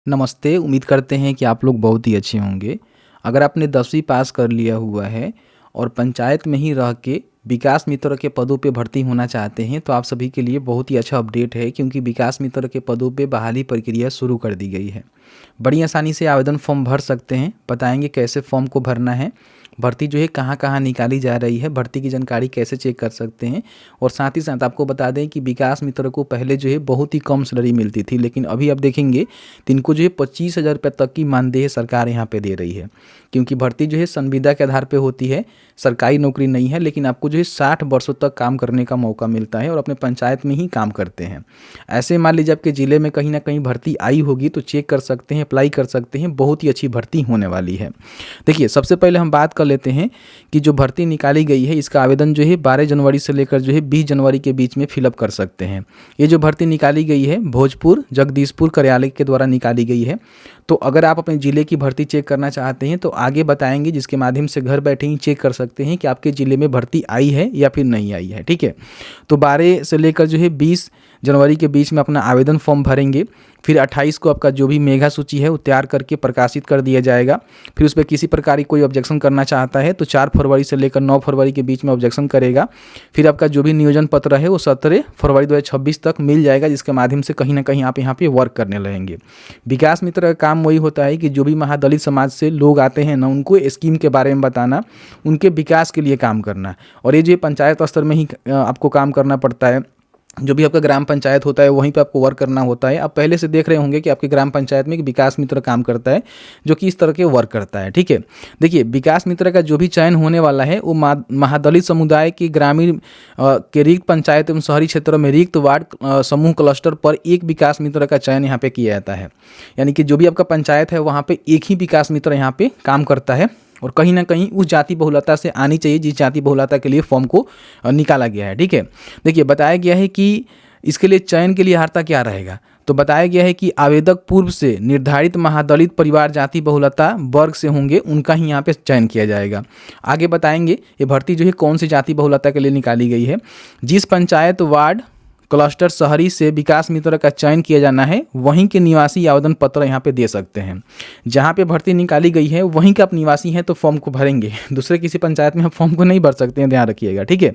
नमस्ते, उम्मीद करते हैं कि आप लोग बहुत ही अच्छे होंगे। अगर आपने 10वीं पास कर लिया हुआ है और पंचायत में ही रह के विकास मित्र के पदों पे भर्ती होना चाहते हैं, तो आप सभी के लिए बहुत ही अच्छा अपडेट है क्योंकि विकास मित्र के पदों पे बहाली प्रक्रिया शुरू कर दी गई है। बड़ी आसानी से आवेदन फॉर्म भर सकते हैं, बताएंगे कैसे फॉर्म को भरना है, भर्ती जो है कहाँ कहाँ निकाली जा रही है, भर्ती की जानकारी कैसे चेक कर सकते हैं। और साथ ही साथ आपको बता दें कि विकास मित्र को पहले जो है बहुत ही कम सैलरी मिलती थी, लेकिन अभी आप देखेंगे तो इनको जो है 25,000 रुपये तक की मानदेय सरकार यहाँ पे दे रही है। क्योंकि भर्ती जो है संविदा के आधार पे होती है, सरकारी नौकरी नहीं है, लेकिन आपको जो है 60 वर्षों तक काम करने का मौका मिलता है और अपने पंचायत में ही काम करते हैं। ऐसे मान लीजिए आपके ज़िले में कहीं ना कहीं भर्ती आई होगी तो चेक कर सकते हैं, अप्लाई कर सकते हैं, बहुत ही अच्छी भर्ती होने वाली है। देखिए, सबसे पहले हम बात कर लेते हैं कि जो भर्ती निकाली गई है इसका आवेदन जो है 12 जनवरी से लेकर जो है 20 जनवरी के बीच में फिलअप कर सकते हैं। ये जो भर्ती निकाली गई है भोजपुर जगदीशपुर कार्यालय के द्वारा निकाली गई है। तो अगर आप अपने ज़िले की भर्ती चेक करना चाहते हैं तो आगे बताएंगे, जिसके माध्यम से घर बैठे ही चेक कर सकते हैं कि आपके ज़िले में भर्ती आई है या फिर नहीं आई है। ठीक है, तो 12 से लेकर जो है 20 जनवरी के बीच में अपना आवेदन फॉर्म भरेंगे। फिर 28 को आपका जो भी मेगा सूची है वो तैयार करके प्रकाशित कर दिया जाएगा। फिर उस पर किसी प्रकार की कोई ऑब्जेक्शन करना चाहता है तो 4 फरवरी से लेकर 9 फरवरी के बीच में ऑब्जेक्शन करेगा। फिर आपका जो भी नियोजन पत्र है वो 17 फरवरी 2026 तक मिल जाएगा, जिसके माध्यम से कहीं ना कहीं आप यहाँ पे वर्क करने लगेंगे। विकास मित्र का काम वही होता है कि जो भी महादलित समाज से लोग आते हैं ना, उनको स्कीम के बारे में बताना, उनके विकास के लिए काम करना। और ये जो पंचायत स्तर में ही आपको काम करना पड़ता है। जो भी आपका ग्राम पंचायत होता है वहीं पे आपको वर्क करना होता है। आप पहले से देख रहे होंगे कि आपके ग्राम पंचायत में एक विकास मित्र काम करता है जो कि इस तरह के वर्क करता है। ठीक है, देखिए, विकास मित्र का जो भी चयन होने वाला है वो महादलित समुदाय की ग्रामीण के रिक्त पंचायत एवं शहरी क्षेत्रों में रिक्त वार्ड समूह क्लस्टर पर एक विकास मित्र का चयन यहाँ पे किया जाता है। यानी कि जो भी आपका पंचायत है वहाँ पे एक ही विकास मित्र यहाँ पे काम करता है और कहीं ना कहीं उस जाति बहुलता से आनी चाहिए जिस जाति बहुलता के लिए फॉर्म को निकाला गया है। ठीक है, देखिए, बताया गया है कि इसके लिए चयन के लिए अर्हता क्या रहेगा। तो बताया गया है कि आवेदक पूर्व से निर्धारित महादलित परिवार जाति बहुलता वर्ग से होंगे, उनका ही यहाँ पे चयन किया जाएगा। आगे बताएंगे ये भर्ती जो है कौन सी जाति बहुलता के लिए निकाली गई है। जिस पंचायत वार्ड क्लस्टर शहरी से विकास मित्र का चयन किया जाना है वहीं के निवासी आवेदन पत्र यहाँ पे दे सकते हैं। जहाँ पे भर्ती निकाली गई है वहीं के आप निवासी हैं तो फॉर्म को भरेंगे, दूसरे किसी पंचायत में आप फॉर्म को नहीं भर सकते हैं, ध्यान रखिएगा। ठीक है,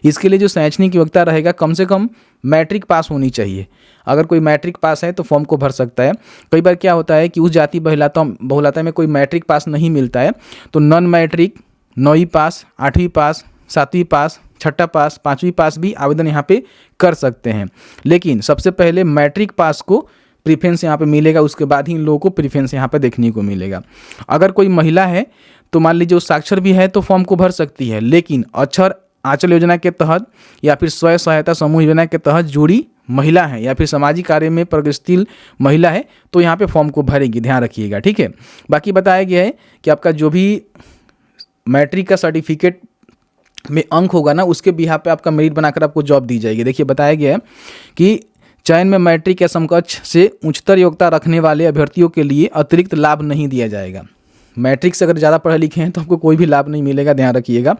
इसके लिए जो शैक्षणिक योग्यता रहेगा कम से कम मैट्रिक पास होनी चाहिए। अगर कोई मैट्रिक पास है तो फॉर्म को भर सकता है। कई बार क्या होता है कि उस जाति बहुलता में कोई मैट्रिक पास नहीं मिलता है तो नॉन मैट्रिक 9वीं पास, 8वीं पास, 7वीं पास, 6ठा पास, 5वीं पास भी आवेदन यहाँ पे कर सकते हैं। लेकिन सबसे पहले मैट्रिक पास को प्रीफरेंस यहाँ पे मिलेगा, उसके बाद ही इन लोगों को प्रीफरेंस यहाँ पे देखने को मिलेगा। अगर कोई महिला है तो मान लीजिए वो साक्षर भी है तो फॉर्म को भर सकती है, लेकिन अक्षर आंचल योजना के तहत या फिर स्वयं सहायता समूह योजना के तहत जुड़ी महिला है या फिर सामाजिक कार्य में प्रगतिशील महिला है तो यहाँ पे फॉर्म को भरेगी, ध्यान रखिएगा। ठीक है, बाकी बताया गया है कि आपका जो भी मैट्रिक का सर्टिफिकेट में अंक होगा ना, उसके बिहाफ पे आपका मेरिट बनाकर आपको जॉब दी जाएगी। देखिए, बताया गया है कि चयन में मैट्रिक या समकक्ष से उच्चतर योग्यता रखने वाले अभ्यर्थियों के लिए अतिरिक्त लाभ नहीं दिया जाएगा। मैट्रिक से अगर ज़्यादा पढ़े लिखे हैं तो आपको कोई भी लाभ नहीं मिलेगा, ध्यान रखिएगा।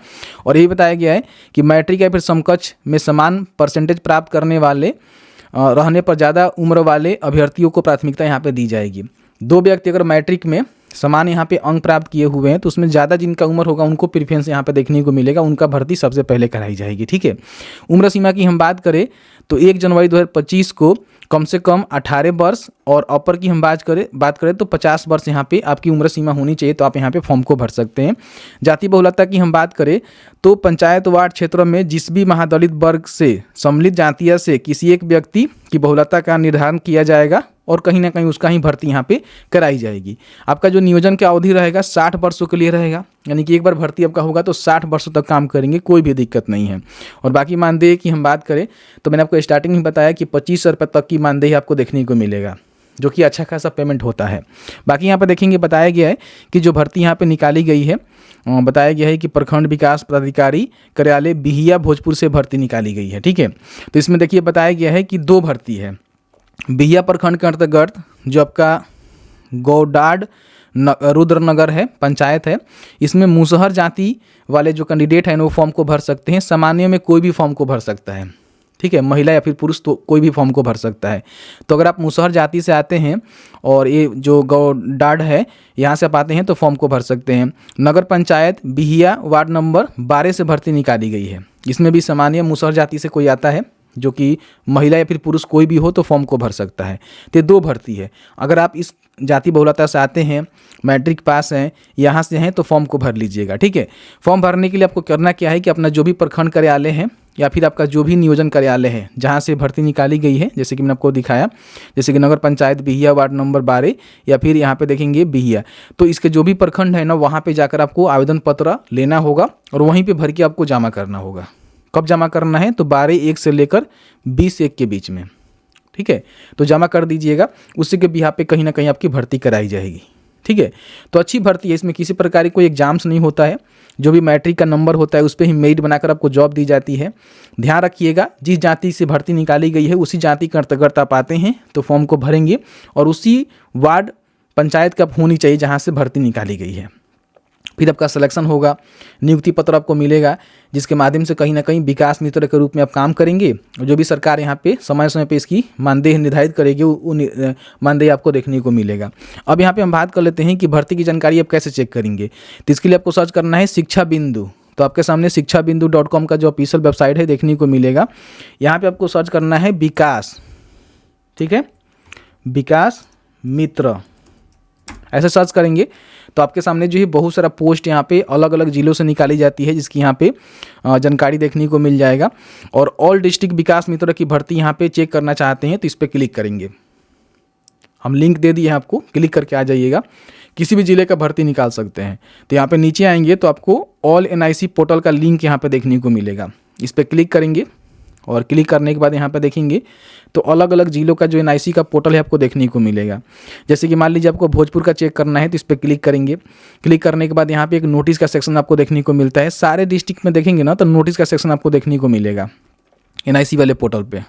और यही बताया गया है कि मैट्रिक या फिर समकक्ष में समान परसेंटेज प्राप्त करने वाले रहने पर ज़्यादा उम्र वाले अभ्यर्थियों को प्राथमिकता यहाँ पर दी जाएगी। 2 व्यक्ति अगर मैट्रिक में समान यहाँ पे अंक प्राप्त किए हुए हैं तो उसमें ज़्यादा जिनका उम्र होगा उनको प्रीफरेंस यहाँ पे देखने को मिलेगा, उनका भर्ती सबसे पहले कराई जाएगी। ठीक है, उम्र सीमा की हम बात करें तो 1 जनवरी 2025 को कम से कम 18 वर्ष और अपर की हम बात करें तो 50 वर्ष यहाँ पे आपकी उम्र सीमा होनी चाहिए, तो आप यहाँ पे फॉर्म को भर सकते हैं। जाति बहुलता की हम बात करें तो पंचायत वार्ड क्षेत्रों में जिस भी महादलित वर्ग से सम्मिलित जातीय से किसी एक व्यक्ति की बहुलता का निर्धारण किया जाएगा और कहीं ना कहीं उसका ही भर्ती यहाँ पे कराई जाएगी। आपका जो नियोजन की अवधि रहेगा 60 वर्षों के लिए रहेगा, यानी कि एक बार भर्ती आपका होगा तो 60 वर्षों तक काम करेंगे, कोई भी दिक्कत नहीं है। और बाकी मानदेय की हम बात करें तो मैंने आपको स्टार्टिंग में बताया कि 2500 रुपये तक की मानदेय आपको देखने को मिलेगा, जो कि अच्छा खासा पेमेंट होता है। बाकी यहाँ पर देखेंगे, बताया गया है कि जो भर्ती यहाँ पे निकाली गई है, बताया गया है कि प्रखंड विकास पदाधिकारी कार्यालय बिहिया भोजपुर से भर्ती निकाली गई है। ठीक है, तो इसमें देखिए बताया गया है कि 2 भर्ती है। बिहिया प्रखंड के अंतर्गत जो आपका गौडाड रुद्रनगर है पंचायत है, इसमें मुसहर जाति वाले जो कैंडिडेट हैं वो फॉर्म को भर सकते हैं। सामान्य में कोई भी फॉर्म को भर सकता है। ठीक है, महिला या फिर पुरुष तो कोई भी फॉर्म को भर सकता है। तो अगर आप मुसहर जाति से आते हैं और ये जो गौडाड है यहाँ से आप आते हैं तो फॉर्म को भर सकते हैं। नगर पंचायत बिहिया वार्ड नंबर 12 से भर्ती निकाली गई है। इसमें भी सामान्य मुसहर जाति से कोई आता है जो कि महिला या फिर पुरुष कोई भी हो तो फॉर्म को भर सकता है। तो 2 भर्ती है। अगर आप इस जाति बहुलता से आते हैं, मैट्रिक पास हैं, यहाँ से हैं तो फॉर्म को भर लीजिएगा। ठीक है, फॉर्म भरने के लिए आपको करना क्या है कि अपना जो भी प्रखंड कार्यालय है या फिर आपका जो भी नियोजन कार्यालय है जहाँ से भर्ती निकाली गई है, जैसे कि मैंने आपको दिखाया, जैसे कि नगर पंचायत बिहिया वार्ड नंबर 12 या फिर यहाँ पे देखेंगे बिहिया, तो इसके जो भी प्रखंड है ना वहाँ पे जाकर आपको आवेदन पत्र लेना होगा और वहीं पे भर के आपको जमा करना होगा। कब जमा करना है? तो 12/1 से लेकर 20/1 के बीच में। ठीक है, तो जमा कर दीजिएगा, उसी के बिहाफ पे कहीं ना कहीं आपकी भर्ती कराई जाएगी। ठीक है, तो अच्छी भर्ती है, इसमें किसी प्रकार की कोई एग्जाम्स नहीं होता है। जो भी मैट्रिक का नंबर होता है उस पर ही मेरिट बनाकर आपको जॉब दी जाती है। ध्यान रखिएगा, जिस जाति से भर्ती निकाली गई है उसी जाति के अंतर्गत आप आते हैं तो फॉर्म को भरेंगे और उसी वार्ड पंचायत का होनी चाहिए जहाँ से भर्ती निकाली गई है। फिर आपका सिलेक्शन होगा, नियुक्ति पत्र आपको मिलेगा जिसके माध्यम से कहीं ना कहीं विकास मित्र के रूप में आप काम करेंगे और जो भी सरकार यहाँ पे समय समय पे इसकी मानदेय निर्धारित करेगी वो मानदेय आपको देखने को मिलेगा। अब यहाँ पे हम बात कर लेते हैं कि भर्ती की जानकारी आप कैसे चेक करेंगे। तो इसके लिए आपको सर्च करना है शिक्षा बिंदु। तो आपके सामने शिक्षाबिंदु.com का जो ऑफिशियल वेबसाइट है देखने को मिलेगा। यहाँ पर आपको सर्च करना है विकास, ठीक है, विकास मित्र, ऐसे सर्च करेंगे तो आपके सामने जो है बहुत सारा पोस्ट यहाँ पे अलग अलग जिलों से निकाली जाती है जिसकी यहाँ पे जानकारी देखने को मिल जाएगा। और ऑल डिस्ट्रिक्ट विकास मित्र की भर्ती यहाँ पे चेक करना चाहते हैं तो इस पर क्लिक करेंगे। हम लिंक दे दिए हैं आपको, क्लिक करके आ जाइएगा, किसी भी जिले का भर्ती निकाल सकते हैं। तो यहाँ पे नीचे आएंगे तो आपको ऑल NIC पोर्टल का लिंक यहाँ पे देखने को मिलेगा। इस पर क्लिक करेंगे और क्लिक करने के बाद यहाँ पे देखेंगे तो अलग अलग जिलों का जो NIC का पोर्टल है आपको देखने को मिलेगा। जैसे कि मान लीजिए आपको भोजपुर का चेक करना है तो इस पर क्लिक करेंगे। क्लिक करने के बाद यहाँ पे एक नोटिस का सेक्शन आपको देखने को मिलता है। सारे डिस्ट्रिक्ट में देखेंगे ना तो नोटिस का सेक्शन आपको देखने को मिलेगा NIC वाले पोर्टल पे।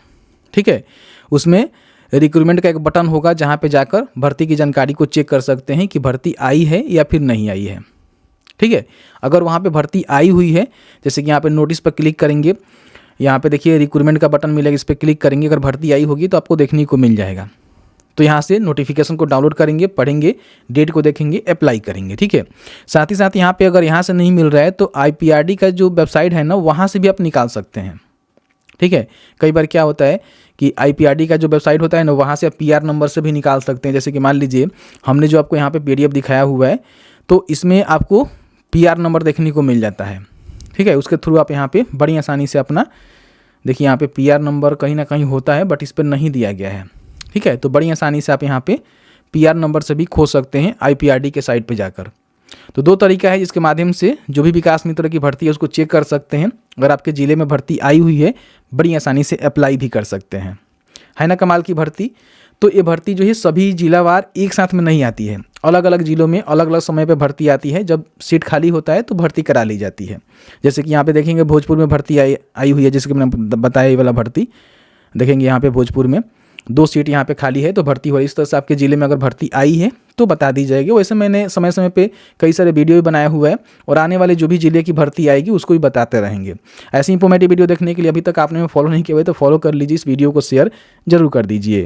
ठीक है, उसमें रिक्रूटमेंट का एक बटन होगा जहाँ पे जाकर भर्ती की जानकारी को चेक कर सकते हैं कि भर्ती आई है या फिर नहीं आई है। ठीक है, अगर वहाँ पे भर्ती आई हुई है, जैसे कि यहाँ पे नोटिस पर क्लिक करेंगे, यहाँ पे देखिए रिक्रूटमेंट का बटन मिलेगा, इस पर क्लिक करेंगे, अगर भर्ती आई होगी तो आपको देखने को मिल जाएगा। तो यहाँ से नोटिफिकेशन को डाउनलोड करेंगे, पढ़ेंगे, डेट को देखेंगे, अप्लाई करेंगे। ठीक है, साथ ही साथ यहाँ पे अगर यहाँ से नहीं मिल रहा है तो IPRD का जो वेबसाइट है ना वहाँ से भी आप निकाल सकते हैं। ठीक है, कई बार क्या होता है कि IPRD का जो वेबसाइट होता है ना वहाँ से आप PR नंबर से भी निकाल सकते हैं। जैसे कि मान लीजिए हमने जो आपको यहाँ पे PDF दिखाया हुआ है तो इसमें आपको PR नंबर देखने को मिल जाता है। ठीक है, उसके थ्रू आप यहाँ पे बड़ी आसानी से अपना, देखिए यहाँ पे PR नंबर कहीं ना कहीं होता है बट इस पर नहीं दिया गया है। ठीक है, तो बड़ी आसानी से आप यहाँ पे PR नंबर से भी खोज सकते हैं IPRD के साइट पे जाकर। तो 2 तरीका है जिसके माध्यम से जो भी विकास मित्र की भर्ती है उसको चेक कर सकते हैं। अगर आपके ज़िले में भर्ती आई हुई है बड़ी आसानी से अप्लाई भी कर सकते हैं। है ना कमाल की भर्ती। तो ये भर्ती जो है सभी जिलावार एक साथ में नहीं आती है, अलग अलग जिलों में अलग अलग समय पे भर्ती आती है। जब सीट खाली होता है तो भर्ती करा ली जाती है। जैसे कि यहाँ पे देखेंगे भोजपुर में भर्ती आई हुई है, जैसे कि मैंने बताया ये वाला भर्ती देखेंगे यहाँ पे भोजपुर में 2 सीट यहाँ पे खाली है तो भर्ती हो रही है। इस तरह से आपके ज़िले में अगर भर्ती आई है तो बता दी जाएगी। वैसे मैंने समय समय पे कई सारे वीडियो भी बनाया हुआ है और आने वाले जो भी ज़िले की भर्ती आएगी उसको भी बताते रहेंगे। ऐसी इंफॉर्मेटिव वीडियो देखने के लिए अभी तक आपने फॉलो नहीं किया हुआ तो फॉलो कर लीजिए, इस वीडियो को शेयर जरूर कर दीजिए।